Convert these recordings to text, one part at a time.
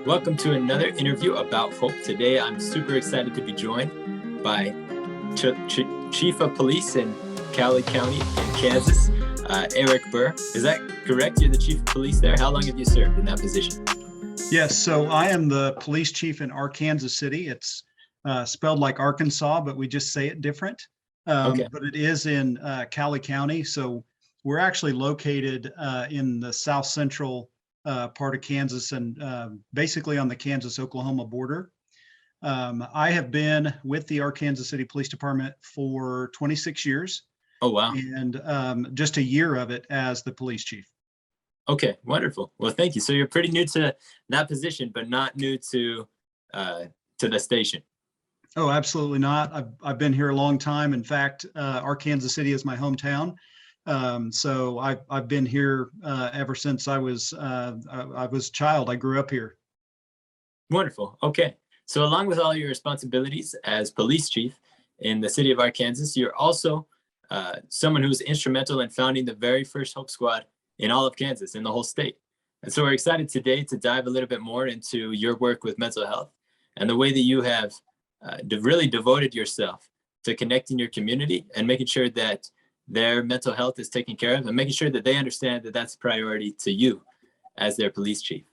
Welcome to another interview about hope. Today, I'm super excited to be joined by Chief of Police in Cowley County in Kansas, Eric Burr. Is that correct? You're the Chief of Police there. How long have you served in that position? Yes, so I am the police chief in Arkansas City. It's spelled like Arkansas, but we just say it different. Okay. But it is in Cowley County. So we're actually located in the south central part of Kansas and basically on the Kansas-Oklahoma border. I have been with the Arkansas City Police Department for 26 years. Oh, wow. And just a year of it as the police chief. Okay, wonderful. Well, thank you. So you're pretty new to that position, but not new to the station. Oh, absolutely not. I've been here a long time. In fact, Arkansas City is my hometown. So I've been here ever since I was a child. I grew up here. Wonderful. Okay. So along with all your responsibilities as police chief in the city of Arkansas, you're also someone who was instrumental in founding the very first Hope Squad in all of Kansas, in the whole state. And so we're excited today to dive a little bit more into your work with mental health and the way that you have really devoted yourself to connecting your community and making sure that their mental health is taken care of and making sure that they understand that that's a priority to you as their police chief.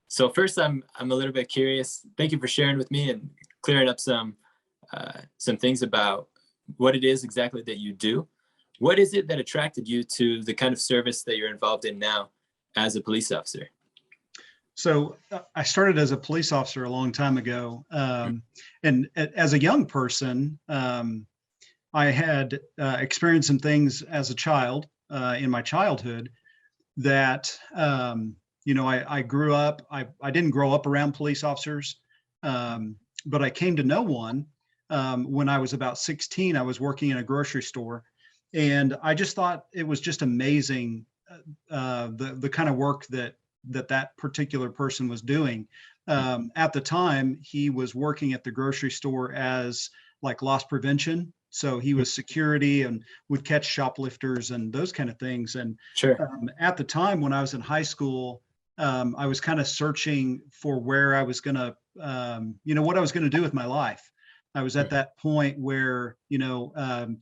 So first, I'm a little bit curious. Thank you for sharing with me and clearing up some things about what it is exactly that you do. What is it that attracted you to the kind of service that you're involved in now as a police officer? So I started as a police officer a long time ago. And as a young person, I had experienced some things as a child in my childhood that, I grew up, I didn't grow up around police officers, but I came to know one when I was about 16. I was working in a grocery store. And I just thought it was just amazing, the kind of work that particular person was doing. At the time, he was working at the grocery store as like loss prevention. So he was security and would catch shoplifters and those kind of things. And Sure. At the time when I was in high school, I was kind of searching for where I was going to, what I was going to do with my life. I was at that point where,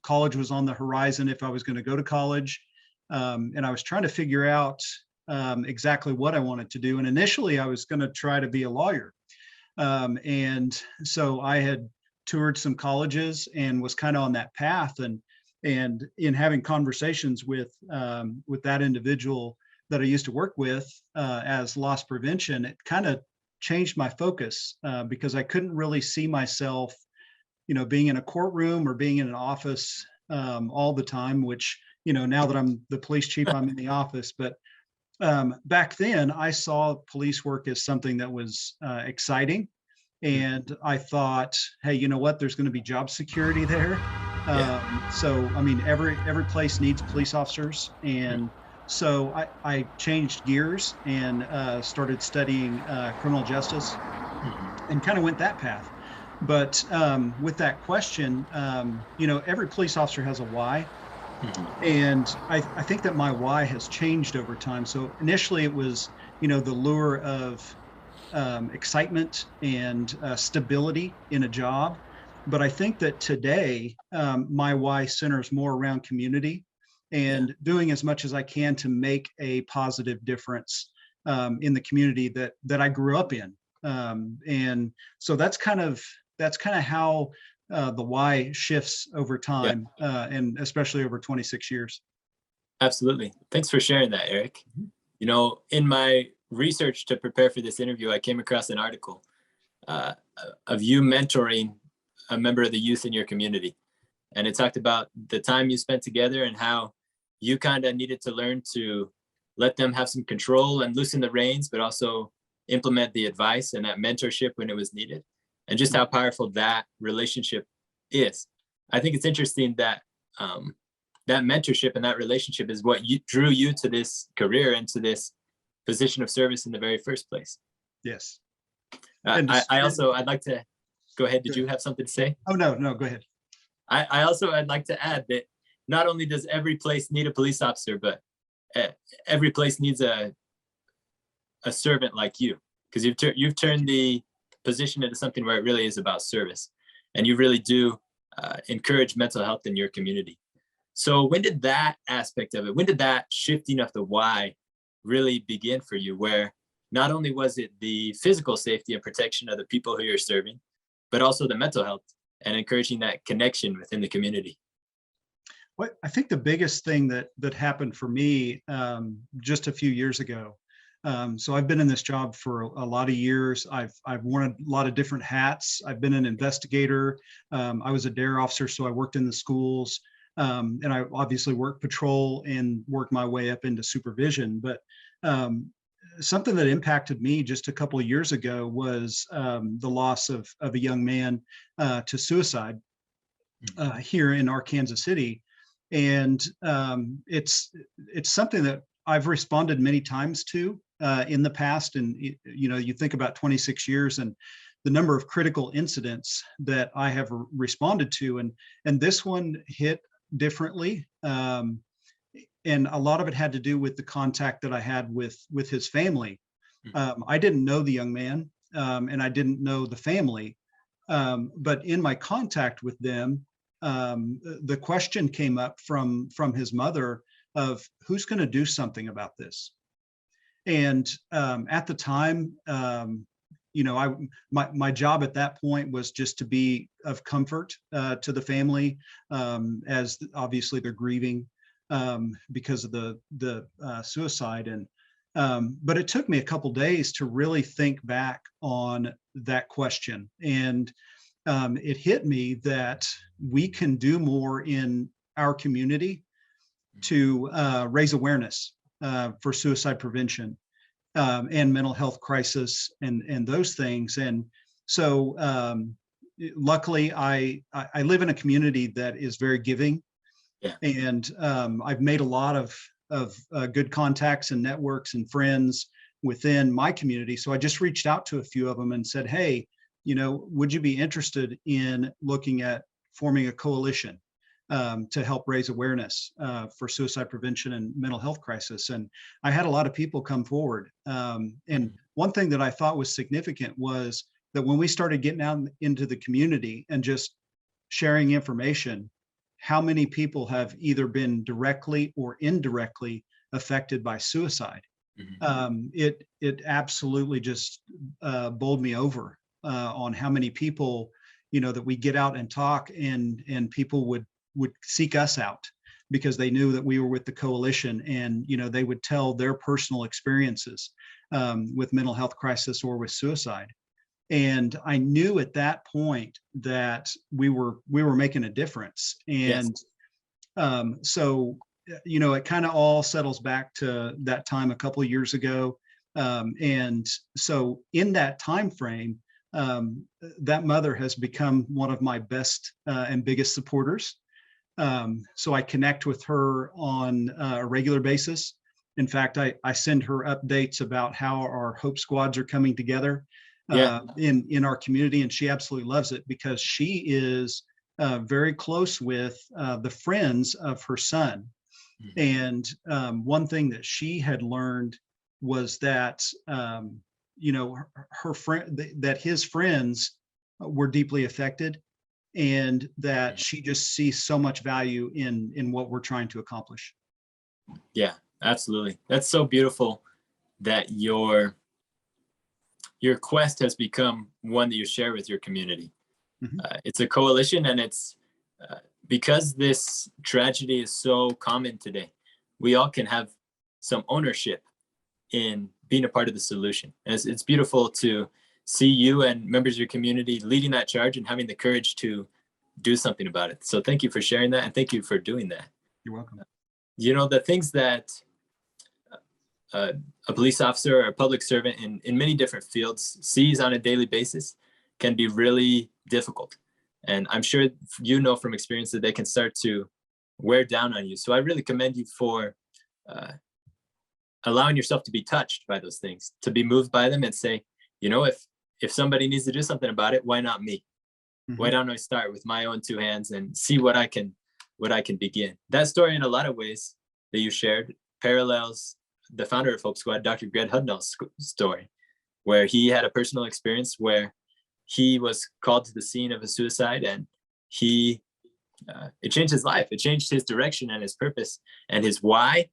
college was on the horizon if I was going to go to college. And I was trying to figure out exactly what I wanted to do. And initially I was going to try to be a lawyer. And so I had toured some colleges and was kind of on that path. And in having conversations with that individual that I used to work with as loss prevention, it kind of changed my focus because I couldn't really see myself being in a courtroom or being in an office all the time, which, now that I'm the police chief, I'm in the office. But back then I saw police work as something that was exciting. And I thought, hey, you know what, there's going to be job security there. So, I mean, every place needs police officers. And so I changed gears and started studying criminal justice and kind of went that path. But with that question, every police officer has a why. And I think that my why has changed over time. So initially it was, the lure of excitement and stability in a job. But I think that today my why centers more around community and doing as much as I can to make a positive difference in the community that I grew up in. And so that's kind of how the why shifts over time, and especially over 26 years. Absolutely. Thanks for sharing that, Eric. In my research to prepare for this interview, I came across an article of you mentoring a member of the youth in your community. And it talked about the time you spent together and how you kind of needed to learn to let them have some control and loosen the reins, but also implement the advice and that mentorship when it was needed. And just how powerful that relationship is. I think it's interesting that that mentorship and that relationship is what drew you to this career and to this position of service in the very first place. Yes. I'd like to go ahead. Did you have something to say? Oh, no, go ahead. I'd like to add that not only does every place need a police officer, but every place needs a servant like you. because you've turned the position into something where it really is about service, and you really do encourage mental health in your community. So when did that aspect of it, when did that shifting of the why really begin for you, where not only was it the physical safety and protection of the people who you're serving, but also the mental health and encouraging that connection within the community? What I think the biggest thing that happened for me just a few years ago. So I've been in this job for a lot of years. I've worn a lot of different hats. I've been an investigator. I was a DARE officer, so I worked in the schools, and I obviously worked patrol and worked my way up into supervision. But something that impacted me just a couple of years ago was the loss of a young man to suicide here in Arkansas City. And it's something that I've responded many times to in the past. And, you think about 26 years and the number of critical incidents that I have responded to. And this one hit differently. And a lot of it had to do with the contact that I had with his family. I didn't know the young man, and I didn't know the family. But in my contact with them, the question came up from his mother of who's going to do something about this. And at the time, my job at that point was just to be of comfort to the family, as obviously they're grieving because of the suicide. And but it took me a couple days to really think back on that question. And it hit me that we can do more in our community to raise awareness for suicide prevention and mental health crisis and those things. And so luckily I live in a community that is very giving. Yeah. And I've made a lot of good contacts and networks and friends within my community. So I just reached out to a few of them and said, hey, would you be interested in looking at forming a coalition to help raise awareness for suicide prevention and mental health crisis? And I had a lot of people come forward. And one thing that I thought was significant was that when we started getting out into the community and just sharing information, how many people have either been directly or indirectly affected by suicide. It absolutely just bowled me over on how many people, that we get out and talk, and people would seek us out because they knew that we were with the coalition, and they would tell their personal experiences with mental health crisis or with suicide. And I knew at that point that we were making a difference. And yes. So it kind of all settles back to that time a couple of years ago. And so in that time frame, that mother has become one of my best and biggest supporters. So I connect with her on a regular basis. In fact, I send her updates about how our Hope Squads are coming together in our community, and she absolutely loves it because she is very close with the friends of her son. And one thing that she had learned was that her friend, that his friends were deeply affected, and that she just sees so much value in what we're trying to accomplish. Yeah, absolutely. That's so beautiful that your quest has become one that you share with your community. It's a coalition, and it's because this tragedy is so common today, we all can have some ownership in being a part of the solution. And it's beautiful to see you and members of your community leading that charge and having the courage to do something about it. So thank you for sharing that, and thank you for doing that. You're welcome. The things that a police officer or a public servant in many different fields sees on a daily basis can be really difficult. And I'm sure from experience that they can start to wear down on you. So I really commend you for allowing yourself to be touched by those things, to be moved by them and say, if somebody needs to do something about it, why not me? Why don't I start with my own two hands and see what I can begin? That story, in a lot of ways that you shared, parallels the founder of Hope Squad, Dr. Greg Hudnall's story. where he had a personal experience where he was called to the scene of a suicide, and it changed his life. It changed his direction and his purpose, and his why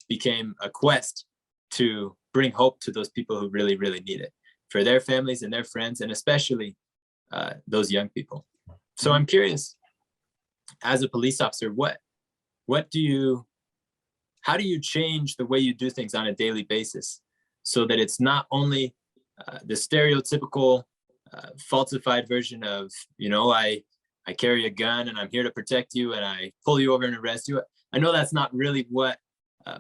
became a quest to bring hope to those people who really, really need it, for their families and their friends, and especially those young people. So I'm curious, as a police officer, how do you change the way you do things on a daily basis so that it's not only the stereotypical falsified version of, I carry a gun and I'm here to protect you and I pull you over and arrest you. I know that's not really what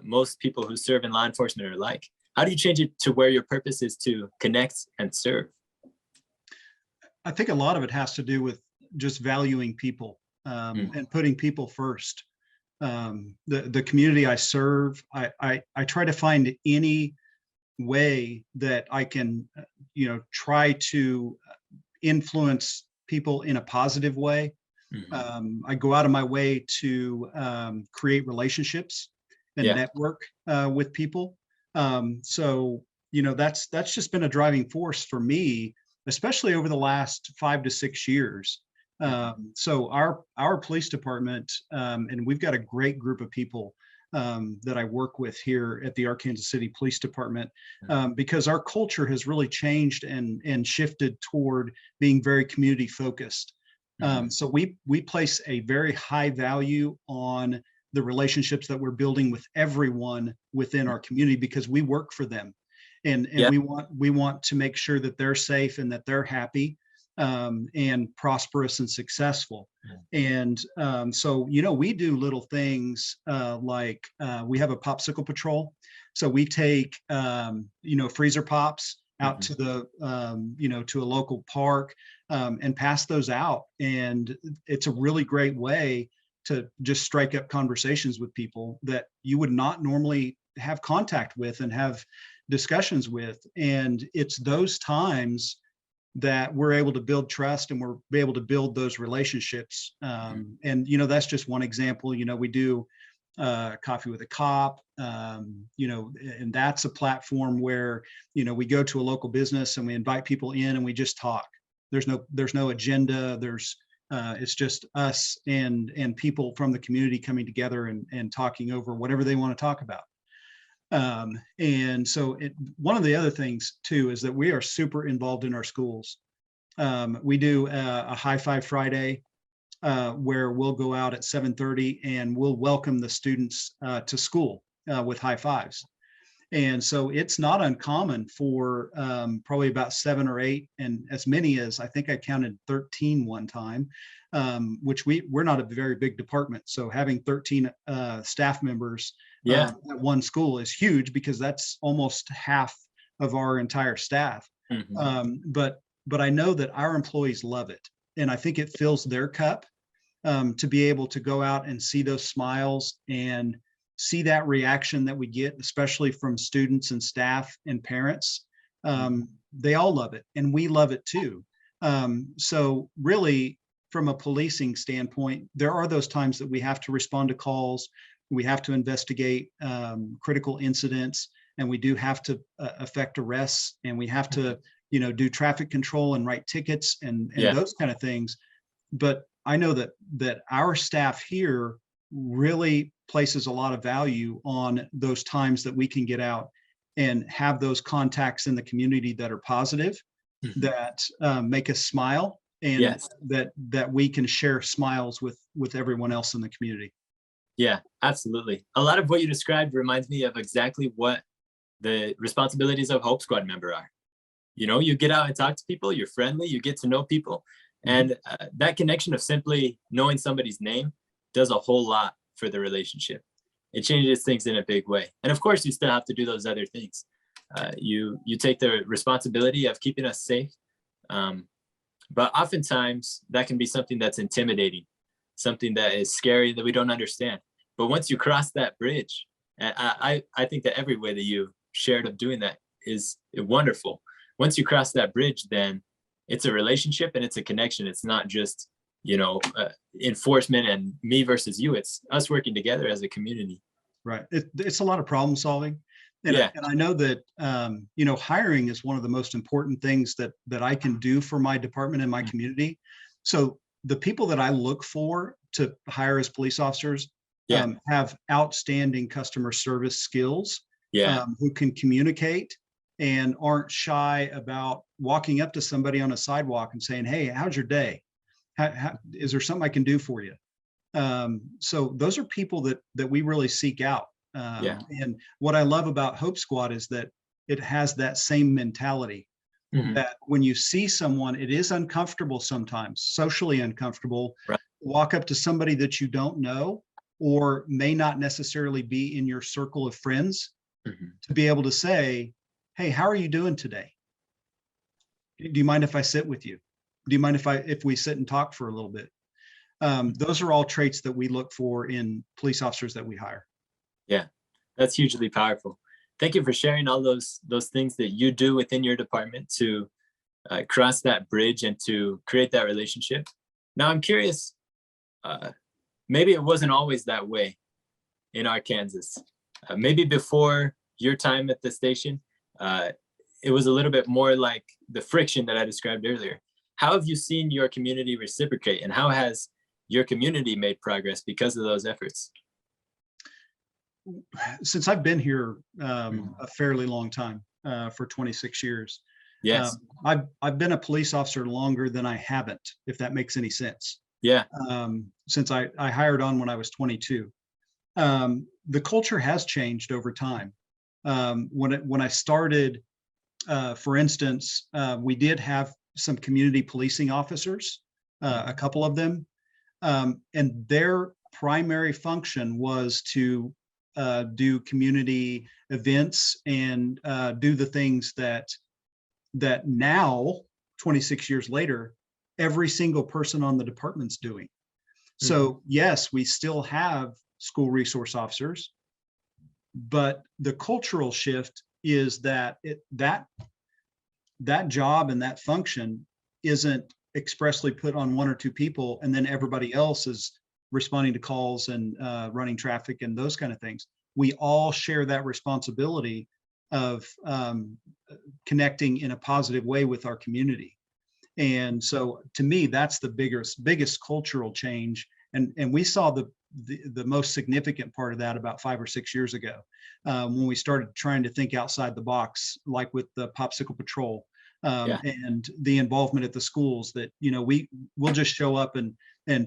most people who serve in law enforcement are like. How do you change it to where your purpose is to connect and serve? I think a lot of it has to do with just valuing people and putting people first. The community I serve, I try to find any way that I can, try to influence people in a positive way. I go out of my way to create relationships and network with people. So, that's just been a driving force for me, especially over the last 5 to 6 years. So our police department, and we've got a great group of people that I work with here at the Arkansas City Police Department, because our culture has really changed and shifted toward being very community focused. So we place a very high value on the relationships that we're building with everyone within our community, because we work for them, and we want to make sure that they're safe and that they're happy and prosperous and successful. And so, we do little things like we have a popsicle patrol. So we take, freezer pops out to the, to a local park and pass those out. And it's a really great way to just strike up conversations with people that you would not normally have contact with and have discussions with. And it's those times that we're able to build trust and we're able to build those relationships. And, that's just one example. We do Coffee with a Cop, and that's a platform where, we go to a local business and we invite people in and we just talk. There's no agenda. It's just us and people from the community coming together and talking over whatever they want to talk about. And so one of the other things too is that we are super involved in our schools. We do a High Five Friday where we'll go out at 7:30 and we'll welcome the students to school with high fives. And so it's not uncommon for probably about 7 or 8, and as many as I think I counted 13 one time, which we're not a very big department. So having 13 staff members at one school is huge, because that's almost half of our entire staff. But I know that our employees love it. And I think it fills their cup to be able to go out and see those smiles and see that reaction that we get, especially from students and staff and parents. They all love it, and we love it too. So really, from a policing standpoint, there are those times that we have to respond to calls, we have to investigate critical incidents, and we do have to effect arrests, and we have to, do traffic control and write tickets and those kind of things. But I know that our staff here really places a lot of value on those times that we can get out and have those contacts in the community that are positive, that make us smile, and that we can share smiles with everyone else in the community. Yeah, absolutely. A lot of what you described reminds me of exactly what the responsibilities of Hope Squad member are. You get out and talk to people, you're friendly, you get to know people, and that connection of simply knowing somebody's name does a whole lot for the relationship. It changes things in a big way. And of course, you still have to do those other things. You take the responsibility of keeping us safe, but oftentimes that can be something that's intimidating, something that is scary, that we don't understand. But once you cross that bridge, I think that every way that you shared of doing that is wonderful. Once you cross that bridge, then it's a relationship and it's a connection. It's not just, enforcement and me versus you. It's us working together as a community. Right. It's a lot of problem solving. Yeah. And I know that, you know, hiring is one of the most important things that I can do for my department and my community. So the people that I look for to hire as police officers Yeah. have outstanding customer service skills, Yeah. who can communicate and aren't shy about walking up to somebody on a sidewalk and saying, "Hey, how's your day? Is there something I can do for you?" So those are people that we really seek out. Yeah. And what I love about Hope Squad is that it has that same mentality, Mhm. that when you see someone, it is uncomfortable sometimes, socially uncomfortable, Right. walk up to somebody that you don't know or may not necessarily be in your circle of friends, Mhm. to be able to say, "Hey, how are you doing today? Do you mind if I sit with you? Do you mind if we sit and talk for a little bit?" Those are all traits that we look for in police officers that we hire. Yeah, that's hugely powerful. Thank you for sharing all those things that you do within your department to cross that bridge and to create that relationship. Now, I'm curious. Uh, Maybe it wasn't always that way in Arkansas. Maybe before your time at the station, uh, it was a little bit more like the friction that I described earlier. How have you seen your community reciprocate, and how has your community made progress because of those efforts? Since I've been here Mhm. a fairly long time, for 26 years, Yes. I've been a police officer longer than I haven't, if that makes any sense. Yeah. Since I hired on when I was 22. The culture has changed over time. When I started, for instance, we did have some community policing officers, a Mhm. couple of them, and their primary function was to do community events and do the things that now, 26 years later, every single person on the department's doing. Mhm. So yes, we still have school resource officers, but the cultural shift is that that job and that function isn't expressly put on one or two people, and then everybody else is responding to calls and running traffic and those kind of things. We all share that responsibility of connecting in a positive way with our community. And so to me, that's the biggest cultural change. And we saw the most significant part of that about 5 or 6 years ago, when we started trying to think outside the box, like with the Popsicle Patrol, Yeah. and the involvement at the schools. That, you know, we'll just show up, and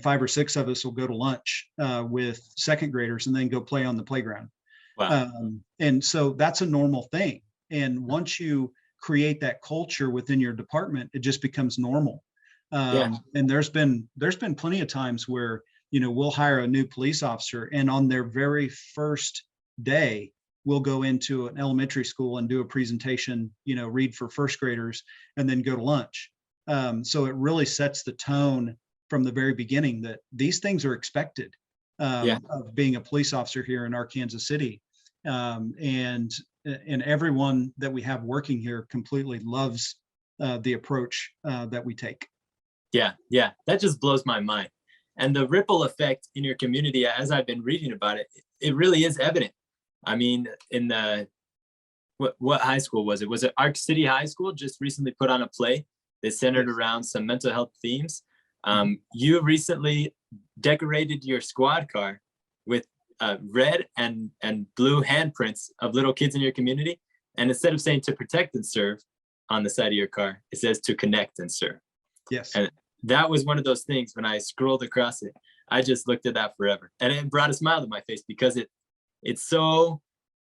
5 or 6 of us will go to lunch with second graders and then go play on the playground. Wow. And so that's a normal thing. And once you create that culture within your department, it just becomes normal. Yeah. And there's been plenty of times where, you know, we'll hire a new police officer, and on their very first day, we'll go into an elementary school and do a presentation, you know, read for first graders, and then go to lunch. So it really sets the tone from the very beginning that these things are expected, Yeah. of being a police officer here in Arkansas City. And everyone that we have working here completely loves the approach that we take. Yeah. Yeah. That just blows my mind. And the ripple effect in your community, as I've been reading about it, it really is evident. I mean, in the what high school was it? Was it Ark City High School? Just recently put on a play that centered Yes. around some mental health themes. Mhm. You recently decorated your squad car with red and blue handprints of little kids in your community. And instead of saying to protect and serve on the side of your car, it says to connect and serve. Yes. And that was one of those things when I scrolled across it, I just looked at that forever. And it brought a smile to my face because it's so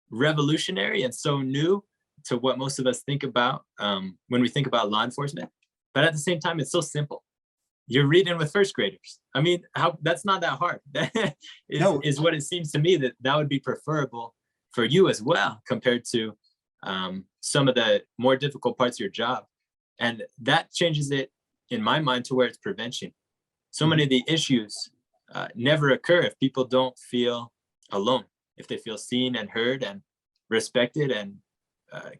revolutionary and so new to what most of us think about when we think about law enforcement. But at the same time, it's so simple. You're reading with first graders. I mean, how that's not that hard. That No. is what it seems to me that that would be preferable for you as well compared to some of the more difficult parts of your job. And that changes it in my mind to where it's prevention. So many Mhm. of the issues never occur if people don't feel alone, if they feel seen and heard and respected and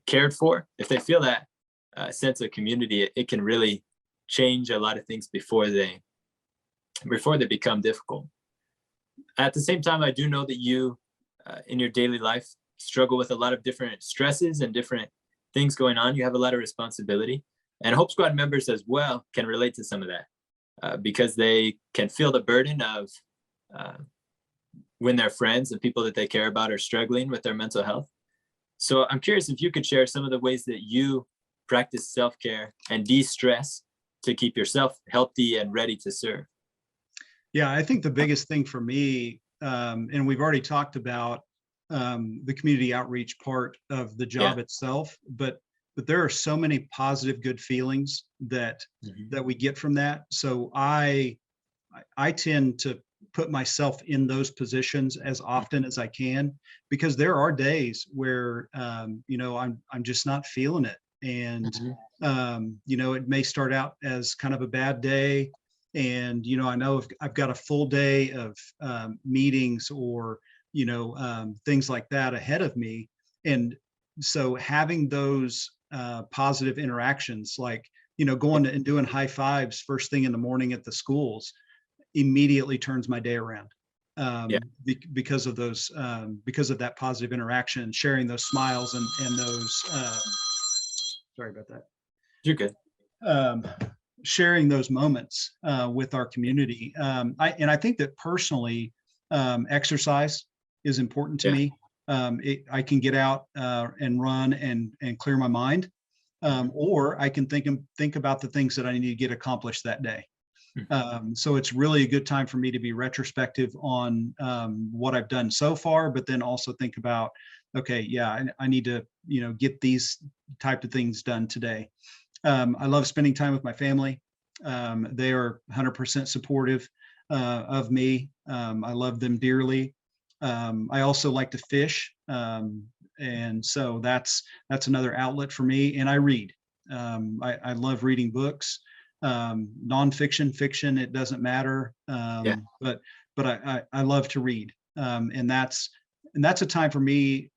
cared for. If they feel that sense of community, it can really change a lot of things before they become difficult. At the same time, I do know that you, in your daily life, struggle with a lot of different stresses and different things going on. You have a lot of responsibility, and Hope Squad members as well can relate to some of that because they can feel the burden of uh, when their friends and people that they care about are struggling with their mental health. So I'm curious if you could share some of the ways that you practice self-care and de-stress to keep yourself healthy and ready to serve. Yeah, I think the biggest thing for me, and we've already talked about the community outreach part of the Yeah. job itself, but there are so many positive, good feelings that Mhm. that we get from that. So I tend to put myself in those positions as often as I can, because there are days where I'm just not feeling it, and Mhm. it may start out as kind of a bad day, and I know if I've got a full day of meetings or things like that ahead of me, and so having those positive interactions, like going and doing high fives first thing in the morning at the schools, immediately turns my day around, Yeah, because of those, because of that positive interaction, sharing those smiles and those, sorry about that, you're good. um, sharing those moments with our community. I think that personally, exercise is important to Yeah. me. I can get out and run and clear my mind, Mhm. or I can think about the things that I need to get accomplished that day. Mhm. So it's really a good time for me to be retrospective on what I've done so far, but then also think about, okay, yeah, I need to, get these type of things done today. I love spending time with my family. They are 100% supportive of me. I love them dearly. I also like to fish, and so that's another outlet for me. And I read. I love reading books, nonfiction, fiction. It doesn't matter. Yeah. But I love to read, and that's a time for me,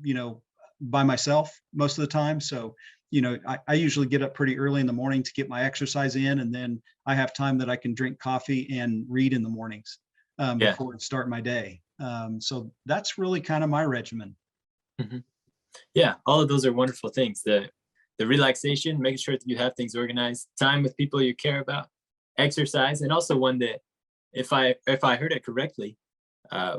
you know, by myself most of the time. So, I usually get up pretty early in the morning to get my exercise in, and then I have time that I can drink coffee and read in the mornings Yeah. before I start my day. So that's really kind of my regimen. Mhm. Yeah, all of those are wonderful things. The relaxation, making sure that you have things organized, time with people you care about, exercise, and also one that, if I heard it correctly,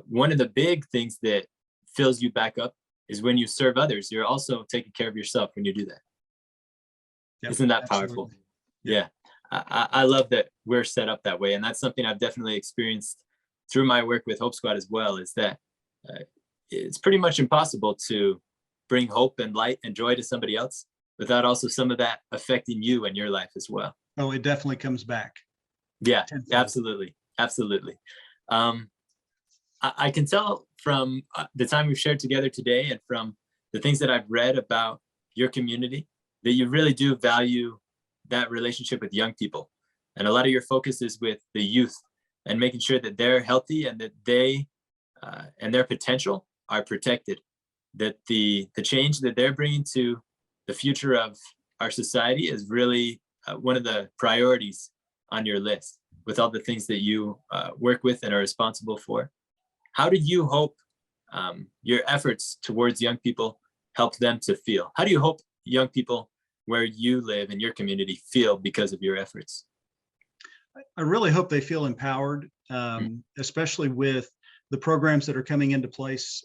one of the big things that fills you back up is when you serve others. You're also taking care of yourself when you do that. Yep, Isn't that powerful? absolutely. Yep. Yeah, I love that we're set up that way, and that's something I've definitely experienced through my work with Hope Squad as well. Is that uh, it's pretty much impossible to bring hope and light and joy to somebody else without also some of that affecting you and your life as well. Oh, it definitely comes back Yeah, tenfold. absolutely, absolutely. Um, I can tell from the time we've shared together today and from the things that I've read about your community that you really do value that relationship with young people. And a lot of your focus is with the youth and making sure that they're healthy and that they and their potential are protected. That the change that they're bringing to the future of our society is really one of the priorities on your list with all the things that you work with and are responsible for. How do you hope your efforts towards young people help them to feel? How do you hope young people where you live in your community feel because of your efforts? I really hope they feel empowered, Mm. especially with the programs that are coming into place.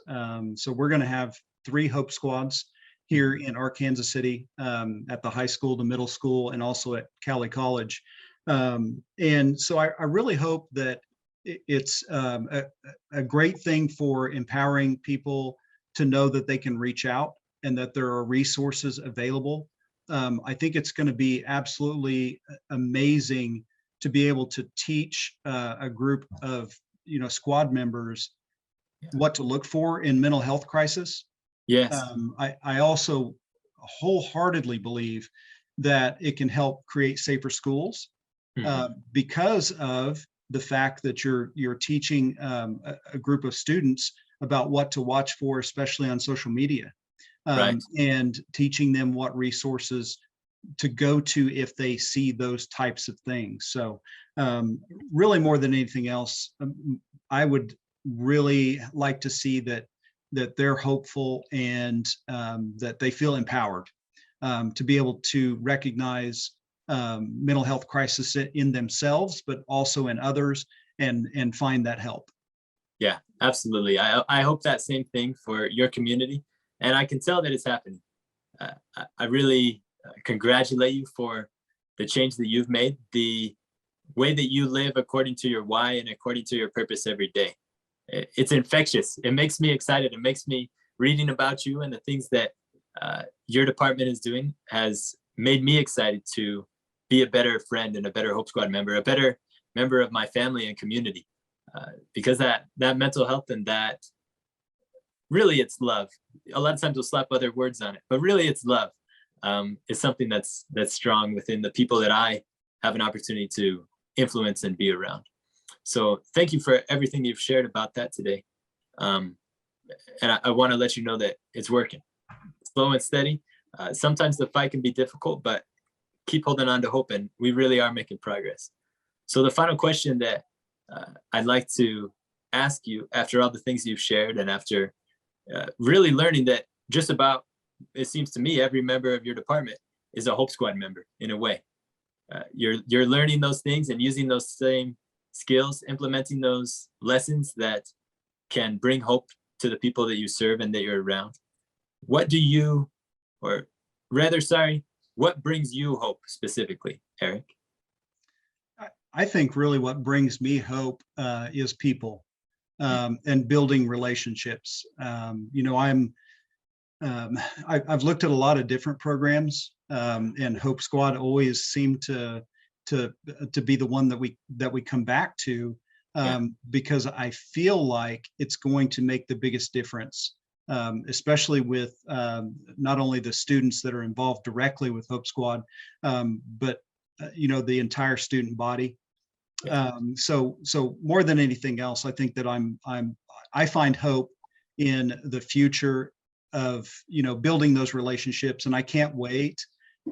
So we're going to have 3 Hope Squads here Mhm. in our Kansas City, at the high school, the middle school, and also at Cowley College. And so I really hope that it's a great thing for empowering people to know that they can reach out and that there are resources available. I think it's going to be absolutely amazing to be able to teach a group of squad members Yeah. what to look for in mental health crisis. Yes. I also wholeheartedly believe that it can help create safer schools, Mhm. because of the fact that you're teaching a group of students about what to watch for, especially on social media, Right. and teaching them what resources to go to if they see those types of things. So, really, more than anything else, I would really like to see that that they're hopeful and that they feel empowered to be able to recognize mental health crisis in themselves, but also in others, and find that help. Yeah, absolutely. I hope that same thing for your community, and I can tell that it's happening. I really congratulate you for the change that you've made, the way that you live according to your why and according to your purpose every day. It's infectious. It makes me excited. It makes me reading about you and the things that your department is doing has made me excited to be a better friend and a better Hope Squad member, a better member of my family and community. Because that mental health and that really it's love. A lot of times we'll slap other words on it, but really it's love. Is something that's strong within the people that I have an opportunity to influence and be around. So thank you for everything you've shared about that today. And I want to let you know that it's working. Slow and steady. Sometimes the fight can be difficult, but keep holding on to hope, and we really are making progress. So the final question that I'd like to ask you, after all the things you've shared and after really learning that just about, it seems to me, every member of your department is a Hope Squad member in a way. You're learning those things and using those same skills, implementing those lessons that can bring hope to the people that you serve and that you're around. What do you, or rather, sorry, what brings you hope specifically, Eric? I think really what brings me hope is people and building relationships. I've looked at a lot of different programs, and Hope Squad always seemed to be the one that we come back to, because I feel like it's going to make the biggest difference, especially with not only the students that are involved directly with Hope Squad, but the entire student body. So more than anything else, I think that I find hope in the future of building those relationships, and I can't wait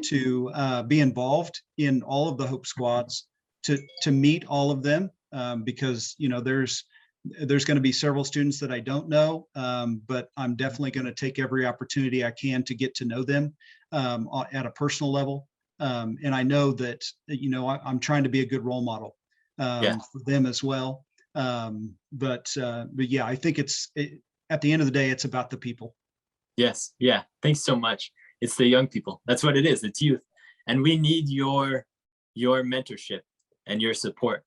to be involved in all of the Hope Squads, to meet all of them, because there's going to be several students that I don't know, but I'm definitely going to take every opportunity I can to get to know them at a personal level, and I know that I'm trying to be a good role model for them as well. But yeah, I think at the end of the day, it's about the people. Yes. Yeah. Thanks so much. It's the young people. That's what it is. It's youth. And we need your mentorship and your support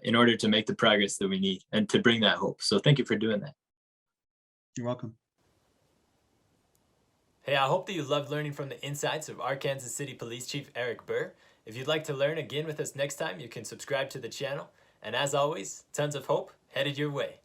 in order to make the progress that we need and to bring that hope. So thank you for doing that. You're welcome. Hey, I hope that you loved learning from the insights of Arkansas City Police Chief Eric Burr. If you'd like to learn again with us next time, you can subscribe to the channel. And as always, tons of hope headed your way.